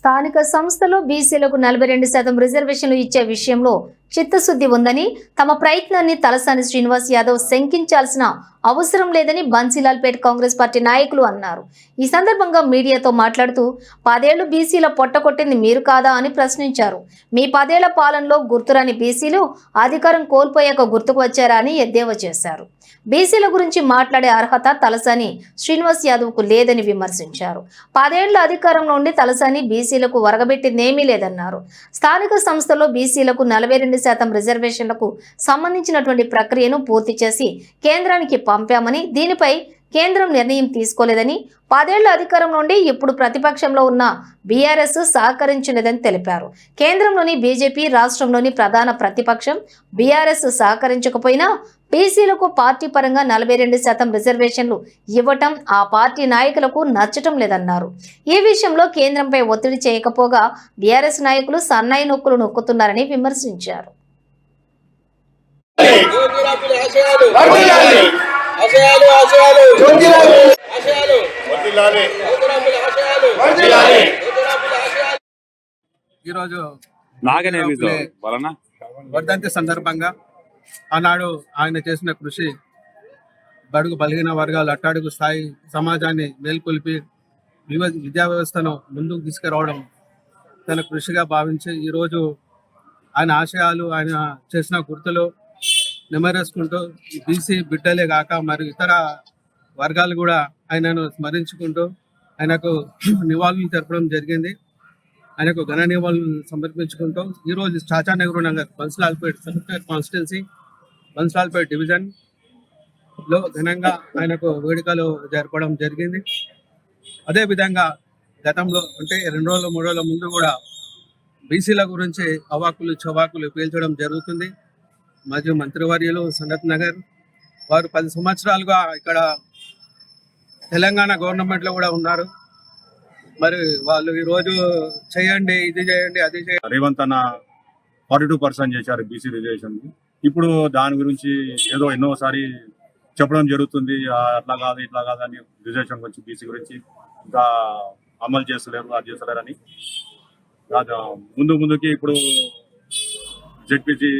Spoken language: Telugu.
స్థానిక సంస్థలో బీసీలకు 42% రిజర్వేషన్లు ఇచ్చే విషయంలో చిత్తశుద్ధి ఉందని, తమ ప్రయత్నాన్ని తలసాని శ్రీనివాస్ యాదవ్ శంకించాల్సిన అవసరం లేదని బన్సీలాల్పేట్ కాంగ్రెస్ పార్టీ నాయకులు అన్నారు. ఈ సందర్భంగా మీడియాతో మాట్లాడుతూ 10 ఏళ్లు బీసీల పొట్టకొట్టింది మీరు కాదా అని ప్రశ్నించారు. మీ 10 ఏళ్ల పాలనలో గుర్తురాని బీసీలు అధికారం కోల్పోయాక గుర్తుకు వచ్చారా అని ఎద్దేవా చేశారు. బీసీల గురించి మాట్లాడే అర్హత తలసాని శ్రీనివాస్ యాదవ్ కు లేదని విమర్శించారు. 10 ఏళ్ల అధికారంలో ఉండి తలసాని బీసీలకు వరగబెట్టిందేమీ లేదన్నారు. స్థానిక సంస్థల్లో బీసీలకు 42% రిజర్వేషన్లకు సంబంధించినటువంటి ప్రక్రియను పూర్తి చేసి కేంద్రానికి పంపామని, దీనిపై కేంద్రం నిర్ణయం తీసుకోలేదని, 10 ఏళ్ల అధికారం నుండి ఇప్పుడు ప్రతిపక్షంలో ఉన్న బీఆర్ఎస్ సహకరించలేదని తెలిపారు. కేంద్రంలోని బీజేపీ, రాష్ట్రంలోని ప్రధాన ప్రతిపక్షం బీఆర్ఎస్ సహకరించకపోయినా బీసీలకు పార్టీ పరంగా 42% రిజర్వేషన్లు ఇవ్వటం ఆ పార్టీ నాయకులకు నచ్చటం లేదన్నారు. ఈ విషయంలో కేంద్రంపై ఒత్తిడి చేయకపోగా బీఆర్ఎస్ నాయకులు సన్నాయి నొక్కులు నొక్కుతున్నారని విమర్శించారు. ఈరోజు వర్ధంతి సందర్భంగా ఆనాడు ఆయన చేసిన కృషి బడుగు బలహీన వర్గాలు అట్టడుగు స్థాయి సమాజాన్ని మేల్కొల్పి విద్యా వ్యవస్థను ముందుకు తీసుకురావడం తన కృషిగా భావించి ఈరోజు ఆయన ఆశయాలు, ఆయన చేసిన గుర్తులు నెమరేసుకుంటూ బీసీ బిడ్డలే కాక మరి ఇతర వర్గాలు కూడా ఆయనను స్మరించుకుంటూ ఆయనకు నివాళులు తెలపడం జరిగింది. ఆయనకు ఘన నివాళులు సమర్పించుకుంటూ ఈరోజు చాచా నెహ్రూ నగర్ బన్సీలాల్పేట్ కాన్స్టిట్యున్సీ బన్సీలాల్పేట్ డివిజన్లో ఘనంగా ఆయనకు వేడుకలు జరపడం జరిగింది. అదేవిధంగా గతంలో అంటే 2 రోజులు 3 రోజుల ముందు కూడా బీసీల గురించి అవాకులు చవాకులు పీల్చడం జరుగుతుంది. మాజీ మంత్రివర్యులు సనత్ నగర్ వారు 10 సంవత్సరాలుగా ఇక్కడ తెలంగాణ గవర్నమెంట్లో కూడా ఉన్నారు. మరి వాళ్ళు ఈరోజు చేయండి, ఇది చేయండి, అది చేయండి. రేవంత్ అన్న 42% చేశారు బీసీ రిజర్వేషన్. ఇప్పుడు దాని గురించి ఏదో ఎన్నోసారి చెప్పడం జరుగుతుంది, అట్లా కాదు ఇట్లా కాదని, రిజర్వేషన్ గురించి బీసీ గురించి ఇంకా అమలు చేస్తలేరు, అది చేస్తలేరని. ముందుకి ఇప్పుడు జెడ్పీసీ